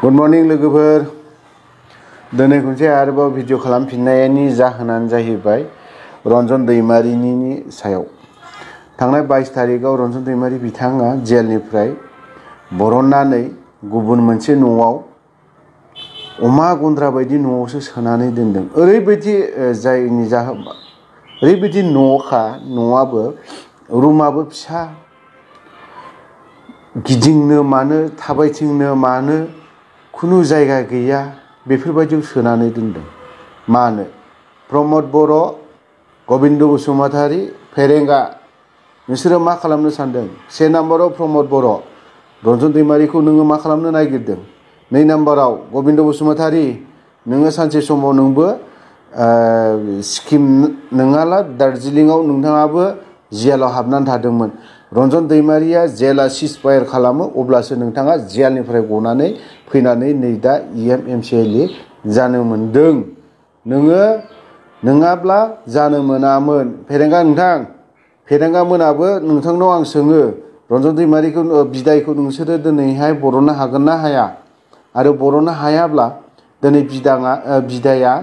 Good morning लोगोफोर दिनै खनसे आरोबाव भिडिअ खालामफिननायनि जाहोनानो जाहैबाय रन्जन दैमारिनि सायाव थांनाय 22 तारिखआव रन्जन दैमारि बिथाङा जेलनिफ्राय बरननानै गुबुन मोनसे न'आव अमा गन्द्रा बायदि न'आवसो सोनानै दोनदों। ओरैबायदि जायनि जाहोन ओरैबायदि न'खा न'आबो रुमाबो फिसा गिदिंनो मानो थाबायथिंनो मानो खुनु जायगा गैया बेफोरबायदियाव सोनानै दोनदों। मानो प्रमद बर' गबिन्द बसुमतारी फेरेंगा नोंसोरो मा खालामनो सानदों? से नाम्बाराव प्रमद बर' रन्जन दैमारिखौ नोङो मा खालामनो नागिरदों? 2 नाम्बाराव गबिन्द बसुमतारी नोङो सानसे समाव नोंबो सिक्किम नङाला दार्जिलिंआव नोंथाङाबो जेलाव हाबनानै थादोंमोन। रन्जन दैमारिया जेला सिजफायार खालामो अब्लासो नोंथाङा जेलनिफ्राय गनानै फैनानै नै दा EMMCLA जानो मोनदों। नोङो नङाब्ला जानो मोनामोन। फेरेंगा मोनाबो नोंथांनाव आं सोङो रन्जन दैमारिखौ बिदायखौ नोंसोरो दिनैहाय बरननो हागोन ना हाया? आरो बरननो हायाब्ला दिनै बिदाया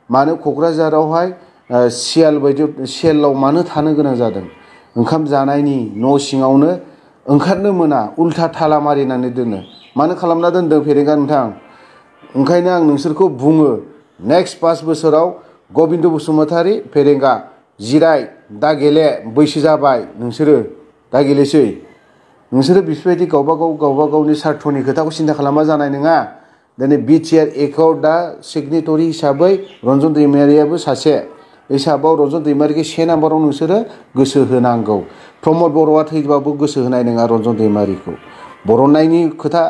मानो क'क्राझारावहाय सेलाव मानो थानो गोनां जादों? ओंखाम जानायनि न' सिङावनो ओंखारनो मोना उल्था थाला मारिनानै दोनो। मानो खालामना दोनदों फेरेंगा नोंथां? ओंखायनो आं नोंसोरखौ बुङो नेक्स्ट 5 बोसोराव गबिन्द बसुमतारी फेरेंगा जिराय दा गेले बैसो जाबाय नोंसोरो दा गेलेसै। नोंसोरो बेफोरबायदि गावबा गावनि सार्थनि खोथाखौ सिन्था खालामा जानाय नङा। दिनै BTR एक्टआव दा सिगनेटरि हिसाबै रन्जन दैमारियाबो सासे हिसाबाव रन्जन दैमारिखौ 1 नाम्बाराव नोंसोरो गोसो होनांगौ। प्रमद बर'आ थैबाबो गोसो होनाय नङा रन्जन दैमारिखौ। बरननायनि खोथा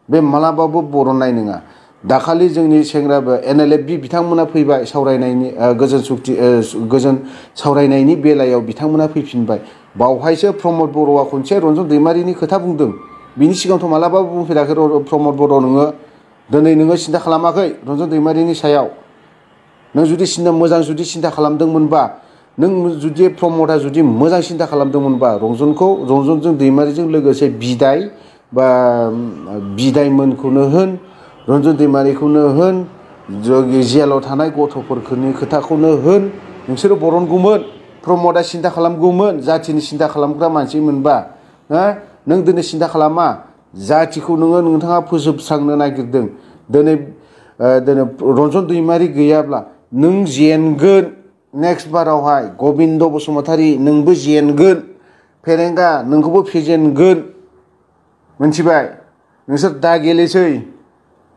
बे मालाबाबो बरननाय नङा। दाखालि जोंनि सेंग्राबो NLFB बिथांमोना फैबाय सावरायनायनि गोजोन सावरायनायनि बेलायाव बिथांमोना फैफिनबाय। बावहायसो प्रमद बर'आ खनसे रन्जन दैमारिनि खोथा बुंदों। बिनि सिगांथ' मालाबाबो बुंफेराखै प्रमद बर' नोङो दिनै नोङो सिन्था खालामाखै रन्जन दैमारिनि सायाव। नों जुदि मोजां सिन्था खालामदोंमोनबा नों जुदि प्रमदआ जुदि मोजां सिन्था खालामदोंमोनबा रन्जनजों दैमारिजों लोगोसे बिदायमोनखौनो होन रन्जन दैमारिखौनो होन जेलाव थानाय गथ'फोरनि खोथाखौनो होन नोंसोरो बरनगौमोन। प्रमदआ सिन्था खालामगौमोन जाथिनि सिन्था खालामग्रा मानसिमोनबा। नों दिनै सिन्था खालामा जाथिखौ नोंथाङा फोजोबस्रांनो नागिरदों। दिनै रन्जन दैमारि गैयाब्ला नों जेनगोन। नेक्स्ट बारावहाय गबिन्द बसुमतारी नोंबो जेनगोन। फेरेंगा नोंखौबो फेजेनगोन। मिथिबाय? नोंसोर दा गेलेसै।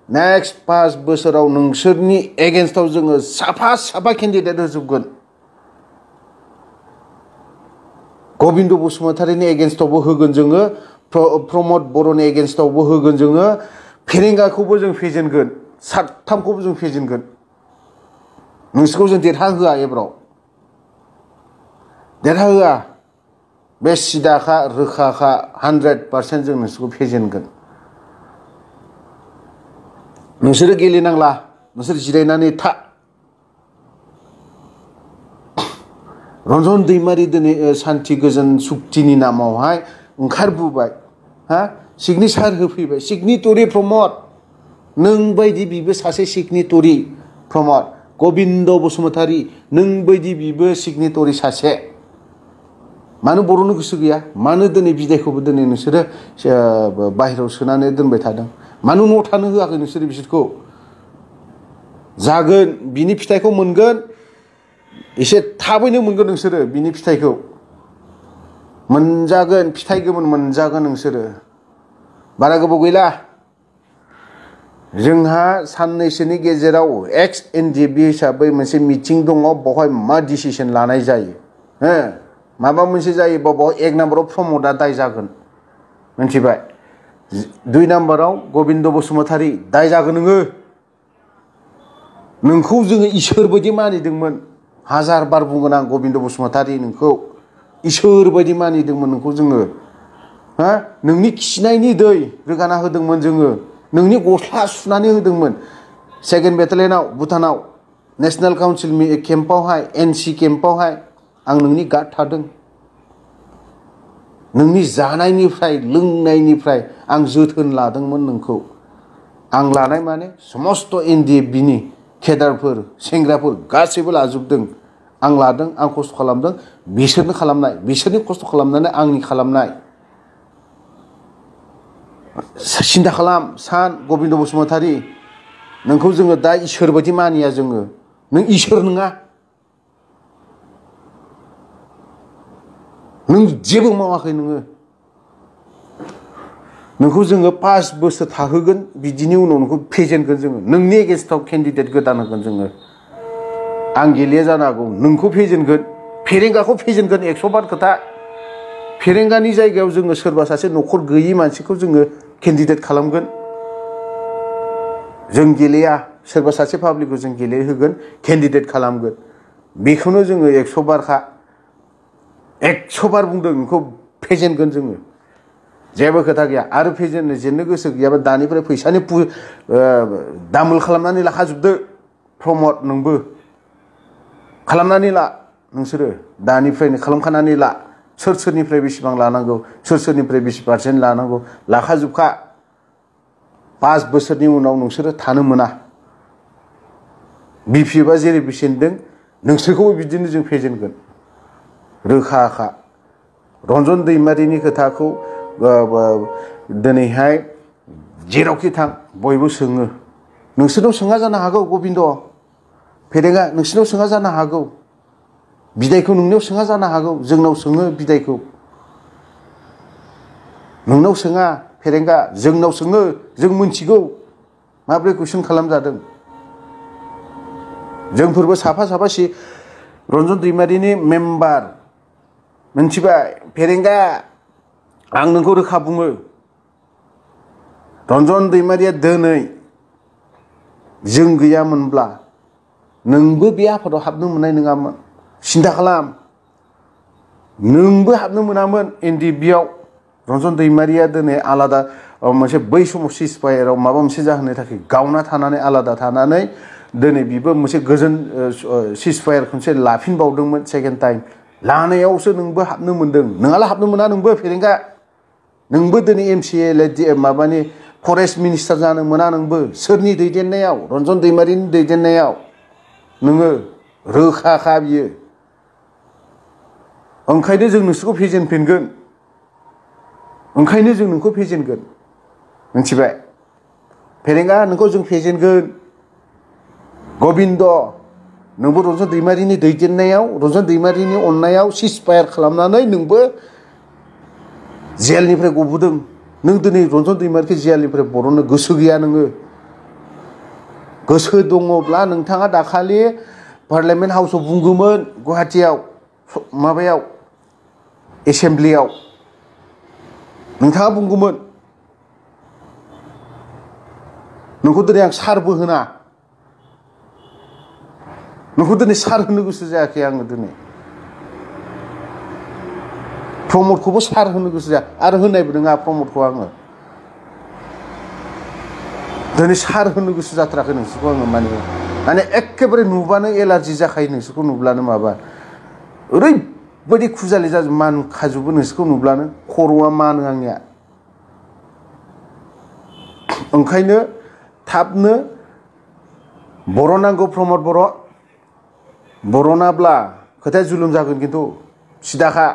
नेक्स्ट 5 बोसोराव नोंसोरनि एगेन्स्टआव जोङो साफा केन्डिडेट होजोबगोन। गबिन्द बसुमतारीनि एगेन्स्टआवबो होगोन जोङो। प्रमद बर'नि एगेन्स्टआवबो होगोन जोङो। फेरेंगाखौबो जों फेजेनगोन। 3खौबो जों फेजेनगोन। नोंसोरखौ जों देरहाहोआ एबाराव देरहाहोआ। बे सिदाखा रोखाखा 100% जों नोंसोरखौ फेजेनगोन। नोंसोरो गेलेनांला नोंसोर जिरायनानै था। रन्जन दैमारि दिनै सान्थि गोजोन सुक्तिनि नामावहाय ओंखारबोबाय। सिगनेसार होफैबाय। सिगनेटरि प्रमद नों बायदि बिबो सासे सिगनेटरि प्रमद गबिन्द बसुमतारी नों बायदि बिबो सिगनेटरि सासे। मानो बर'नो गोसो गैया? मानो दिनै बिदायखौबो दिनै नोंसोरो बाहेरायाव सोनानै दोनबाय थादों? मानो न'आव थानो होआखै नोंसोरो बिसोरखौ? जागोन बिनि फिथाइखौ मोनगोन। एसे थाबैनो मोनगोन नोंसोरो बिनि फिथाइखौ मोनजागोन। फिथाइ गोमोन मोनजागोन नोंसोरो। बारा गोबाव गैला। जोंहा साननैसोनि गेजेराव एक्स NDB हिसाबै मोनसे मिटिं दङ। बेवहाय मा डिसिसन लानाय जायो? माबा मोनसे जायोबा बेवहाय 1 नाम्बाराव प्रमदआ दाय जागोन। मिथिबाय? 2 नाम्बाराव गबिन्द बसुमतारी दाय जागोन। नोंखौ जोङो इसोर बायदि मानिदोंमोन। 1000 बार बुंगोन आं गबिन्द बसुमतारी नोंखौ इसोर बायदि मानिदोंमोन नोंखौ जोङो। नोंनि खिनायनि दै रोगाना होदोंमोन जोङो। नोंनि गस्ला सुनानै होदोंमोन। 2nd बेटालियनाव भुटानाव नेसनेल काउन्सिल केम्पआवहाय NC केम्पआवहाय आं नोंनि गार्ड थादों। नोंनि जानायनिफ्राय लोंनायनिफ्राय आं जोथोन लादोंमोन नोंखौ। आं लानाय माने समस्त एनडिएफबिनि केडारफोर सेंग्राफोर गासैबो लाजोबदों। आं लादों, आं खस्थ' खालामदों, बिसोरनो खालामनाय, बिसोरनि खस्थ' खालामनानै आंनि खालामनाय। सिन्था खालाम सान गबिन्द बसुमतारी, नोंखौ जोङो दा इसोर बायदि मानिया जोङो। नों इसोर नङा। नों जेबो मावाखै नोङो। नोंखौ जोङो 5 बोसोर थाहोगोन, बिदिनि उनाव नोंखौ फेजेनगोन जोङो। नोंनि एगेन्स्टआव केन्डिडेट गोदान होगोन जोङो। आं गेलेया जानो हागौ, नोंखौ फेजेनगोन, फेरेंगाखौ फेजेनगोन। 100 बार खोथा। फेरेंगानि जायगायाव जोङो सोरबा सासे न'खर गैयि मानसिखौ जोङो केन्डिडेट खालामगोन। जों गेलेया, सोरबा सासे पाब्लिकखौ जों गेलेहोगोन, केन्डिडेट खालामगोन। बेखौनो जोङो 100 बारखा 100 बार बुंदों, नोंखौ फेजेनगोन जोङो। जेबो खोथा गैया। आरो फेजेननो जेननो गोसो गैयाबा दानिफ्राय फैसानि दामोल खालामनानै लाखाजोबदो। प्रमद नोंबो खालामनानै ला, नोंसोरो दानिफ्रायनो खालामखानानै ला। सोर सोरनिफ्राय बेसेबां लानांगौ, सोर सोरनिफ्राय बेसे % लानांगौ लाखाजोबखा। 5 बोसोरनि उनाव नोंसोरो थानो मोना। बिपिएफआ जेरै बेसेनदों नोंसोरखौबो बिदिनो जों फेजेनगोन, रोखाखा। रन्जन दैमारिनि खोथाखौ दिनैहाय जेरावखि थां बयबो सोङो। नोंसोरनाव सोङा जानो हागौ गबिन्द फेरेंगा, नोंसोरनाव सोङा जानो हागौ। बिदायखौ नोंनियाव सोङा जानो हागौ, जोंनाव सोङो बिदायखौ। नोंनाव सोङा फेरेंगा, जोंनाव सोङो। जों मिथिगौ माब्रै कुइसन खालामजादों। जोंफोरबो साफा साफा रन्जन दैमारिनि मेम्बार, मिथिबाय फेरेंगा। आं नोंखौ रोखा बुङो, रन्जन दैमारिया दिनै जों गैयामोनब्ला नोंबो बे आफादाव हाबनो मोननाय नङामोन। सिन्था खालाम, नोंबो हाबनो मोनामोन एनडिएफबिआव। रन्जन दैमारिया दिनै आलादा मोनसे बै समाव सिजफायाराव माबा मोनसे जाहोननि थाखाय गावना थानानै आलादा थानानै दिनै बिबो मोनसे गोजोन सिजफायार खनसे लाफिनबावदोंमोन सेकेन्ड टाइम। लानायावसो नोंबो हाबनो मोनदों। नोंहालाय हाबनो मोना नोंबो फेरेंगा। नोंबो दिनै एमसिएल माबानि फरेस्ट मिनिस्टार जानो मोना नोंबो। सोरनि दैदेननायाव? रन्जन दैमारिनि दैदेननायाव। नोङो रोखाखा बियो। ओंखायनो जों नोंसोरखौ फेजेनफिनगोन। ओंखायनो जों नोंखौ फेजेनगोन, मिथिबाय फेरेंगा। नोंखौ जों फेजेनगोन गबिन्द। नोंबो रन्जन दैमारिनि दैदेननायाव, रन्जन दैमारिनि अननायाव सिजफायार खालामनानै नोंबो जेलनिफ्राय गबोदों। नों दिनै रन्जन दैमारिखौ जेलनिफ्राय बरननो गोसो गैया नोङो। गोसो दङब्ला नोंथाङा दाखालि पार्लियामेन्ट हाउसाव बुंगौमोन, गुवाहाटियाव माबायाव एसेमब्लियाव नोंथाङा बुंगौमोन। नोंखौ दिनै आं सारबो होना, नोंखौ दिनै सार होनो गोसो जायाखै आङो। दिनै प्रमदखौबो सार होनो गोसो जाया, आरो होनायबो नङा प्रमदखौ आङो। दिनै सार होनो गोसो जाथाराखै नोंसोरखौ आङो। माने एखेबारे नुबानो एलार्जि जाखायो नोंसोरखौ नुब्लानो। माबा ओरैबायदि खुजालि जाजोब मानखाजोबो नोंसोरखौ नुब्लानो। खर'आ मानो आंनिया। ओंखायनो थाबनो बरनांगौ प्रमद बर'। बरनाब्ला खोथाया जुलुम जागोन, खिन्थु सिदाखा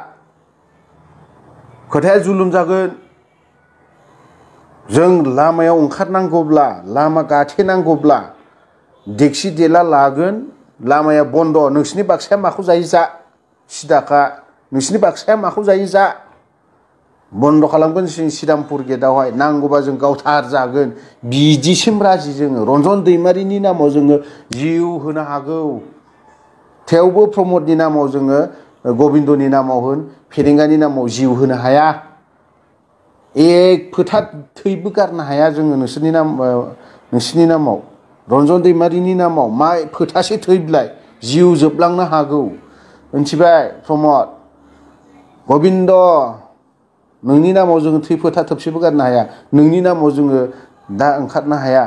खोथाया जुलुम जागोन। जों लामायाव ओंखारनांगौब्ला, लामा गाथेनांगौब्ला देक्सि देला लागोन। लामाया बन्द'। नोंसिनि बाक्साया माखौ जायो जा, सिदाखा। नोंसिनि बाक्साया माखौ जायो जा। बन्द' खालामगोन जों श्रीरामपुर गेटआवहाय। नांगौबा जों गावथार जागोन। बिदिसिम राजि जोङो। रन्जन दैमारिनि नामाव जोङो जिउ होनो हागौ। थेवबो प्रमदनि नामाव जोङो, गबिन्दनि नामाव होन, फेरेंगानि नामाव जिउ होनो हाया। एक फोथा थैबो गारनो हाया जोङो नोंसोरनि नामाव। रन्जन दैमारिनि नामाव मा फोथासे थै बिलाइ, जिउ जोबलांनो हागौ, मिथिबाय प्रमद। गबिन्द नोंनि नामाव जोङो थै फोथा थोबसेबो गारनो हाया। नोंनि नामाव जोङो दा ओंखारनो हाया।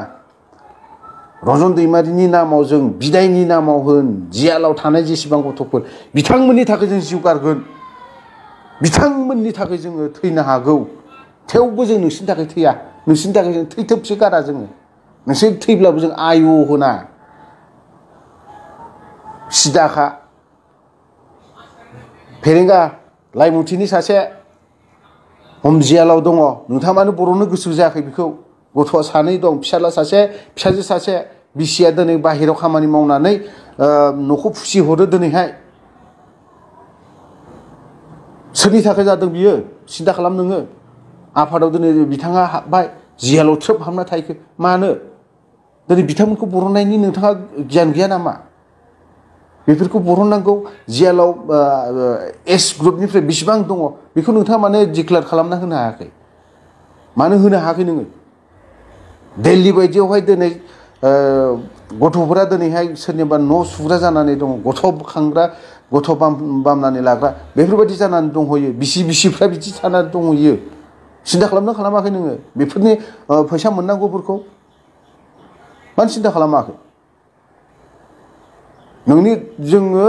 रन्जन दैमारिनि नामाव जों, बिदायनि नामाव होन, जियालाव थानाय जेसेबां गथ'फोर बिथांमोननि थाखाय जों जिउ गारगोन। बिथांमोननि थाखाय जोङो थैनो हागौ। थेवबो जों नोंसिनि थाखाय थैया। नोंसिनि थाखाय जों थै थोबसे गारा जोङो। नोंसोर थैब्लाबो जों आय' होना सिदाखा फेरेंगा लाइमुथिनि सासे हमजियालाव दङ नोंथाङा मानो बर'नो गोसो जायाखै बेखौ गथ'आ सानै दं फिसाला सासे फिसाजो सासे बिसिया दिनै बाहेरायाव खामानि मावनानै न'खौ फुसिहरो दिनैहाय सोरनि थाखाय जादों बियो सिन्था खालाम नोङो आफादाव दिनै बिथाङा हाबबाय जियालाव थ्रोब हाबना थाहैखो मानो दिनै बिथांमोनखौ बरननायनि नोंथाङा गियान गैया नामा बेफोरखौ बरननांगौ जियालाव एस ग्रुपनिफ्राय बेसेबां दङ बेखौ नोंथाङा मानो डिक्लेयार खालामना होनो हायाखै मानो होनो हायाखै नोङो दिल्ली बायदियावहाय दिनै गथ'फोरा दिनैहाय सोरनिबा न' सुग्रा जानानै दङ गथ' खांग्रा गथ' बामनानै लाग्रा बेफोरबायदि जानानै दंहैयो बिसिफ्रा बिदि जानानै दंहैयो सिन्था खालामना खालामाखै नोङो बेफोरनि फैसा मोननांगौफोरखौ मानो सिन्था खालामाखै नोंनि जोङो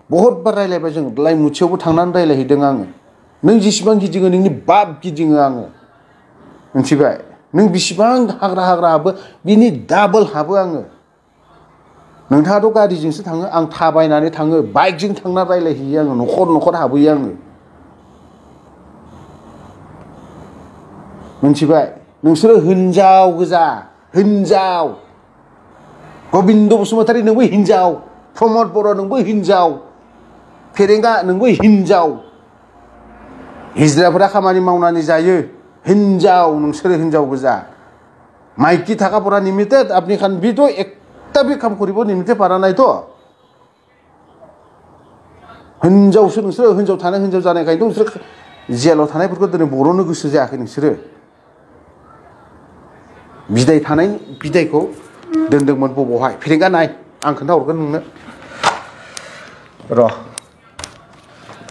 बहुद बार रायलायबाय जों लाइमुथियावबो थांनानै रायलायहैदों आङो नों जेसेबां गिदिङो नोंनि बाप गिदिङो आङो मिथिबाय नों बेसेबां हाग्रा हाबो बिनि डाबल हाबो आङो नोंथाङाथ' गारिजोंसो थाङो आं थाबायनानै थाङो बाइकजों थांना रायलायहैयो आङो न'खर हाबहैयो आङो मिथिबाय नोंसोरो हिनजाव गोजा हिनजाव गबिन्द बसुमतारी नोंबो हिनजाव प्रमद बर' नोंबो हिनजाव फेरेंगा नोंबो हिनजाव हिजड़ाफोरा खामानि मावनानै जायो हिनजाव नोंसोरो हिनजाव गोजा माइकी थाखा परा निमित्ते आपनि खान भी तो एकटा भी काम करिब निमित्ते पारा नाय तो हिनजावसो नोंसोरो हिनजाव थानाय हिनजाव जानायखायनो नोंसोर जेलाव थानायफोरखौ दिनै बर'नो गोसो जायाखै नोंसोरो बिदाय थानाय बिदायखौ दोनदोंमोन बबावहाय फेरेंगा नाय आं खोन्थाहरगोन नोंनो र'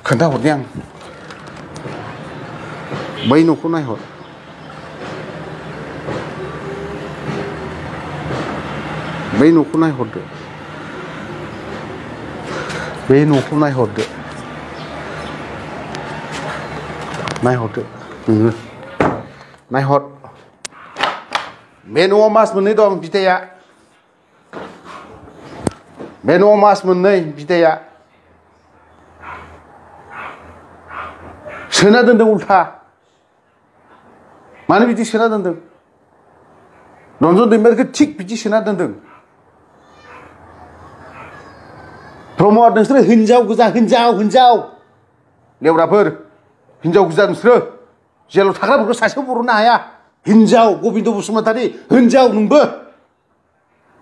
खोन्थाहरनि आं बै न'खौ नायहर बै न'खौ नायहरदो बे न'खौ नायहरदो नोङो नायहर बे न'आव मास मोननै दं बिदाया बे न'आव मास मोननै बिदाया सोना दोनदों उल्था मानो बिदि सोना दोनदों रन्जन दैमारिखौ थिग बिदि सोना दोनदों प्रमद नोंसोरो हिनजाव गोजा हिनजाव लेवराफोर हिनजाव गोजा नोंसोरो जेलाव थाग्राफोरखौ सासेबो बर'नो हाया हिनजाव गबिन्द बसुमतारी हिनजाव नोंबो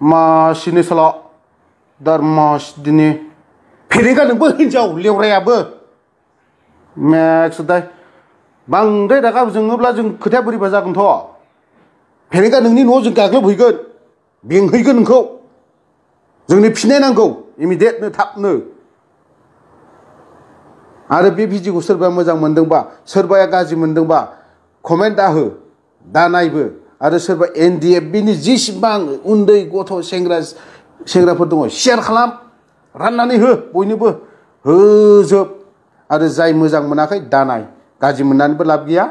मासिनि सल' दारमासदिनि फेरेंगा नोंबो हिनजाव लेवरायाबो मेक्स दाय बांद्राय रागा जोङोब्ला जों खोथाया बोरैबा जागोनथ' फेरेंगा नोंनि न'आव जों गाग्लोबहैगोन बेंहैगोन नोंखौ जोंनो फिनाय नांगौ इमिडियेटनो थाबनो आरो बे भिडिअखौ सोरबाया मोजां मोनदोंबा सोरबाया गाज्रि मोनदोंबा कमेन्ट दाहो दानायबो आरो सोरबा NDFBनि जेसेबां उन्दै गथ' सेंग्राफोर दङ शेयार खालाम राननानै हो बयनोबो होजोब आरो जाय मोजां मोनाखै दानाय गाज्रि मोननानैबो लाब गैया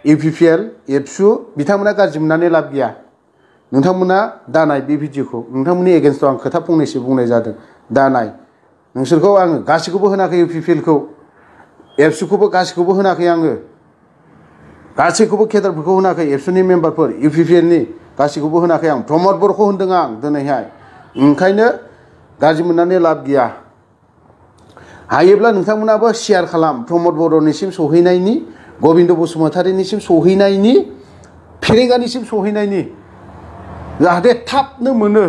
UPPL एबसु बिथांमोना गाज्रि मोननानै लाब गैया नोंथांमोना दानाय बे भिडिअखौ नोंथांमोननि एगेन्स्टआव आं खोथा फंनैसो बुंनाय जादों दानाय नोंसोरखौ आङो गासैखौबो होनाखै UPPLखौ एबसुखौबो गासैखौबो होनाखै आङो गासैखौबो केडारफोरखौ होनाखै एबसुनि मेम्बारफोर UPPLनि गासैखौबो होनाखै आं प्रमद बर'खौ होनदों आं दिनैहाय ओंखायनो गाज्रि मोननानै लाब गैया हायोब्ला नोंथांमोनाबो शेयार खालाम प्रमद बर'निसिम सहैनायनि गबिन्द बसुमतारीनिसिम सहैनायनि फेरेंगानिसिम सहैनायनि जाहाथे थाबनो मोनो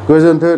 गोजोन्थों।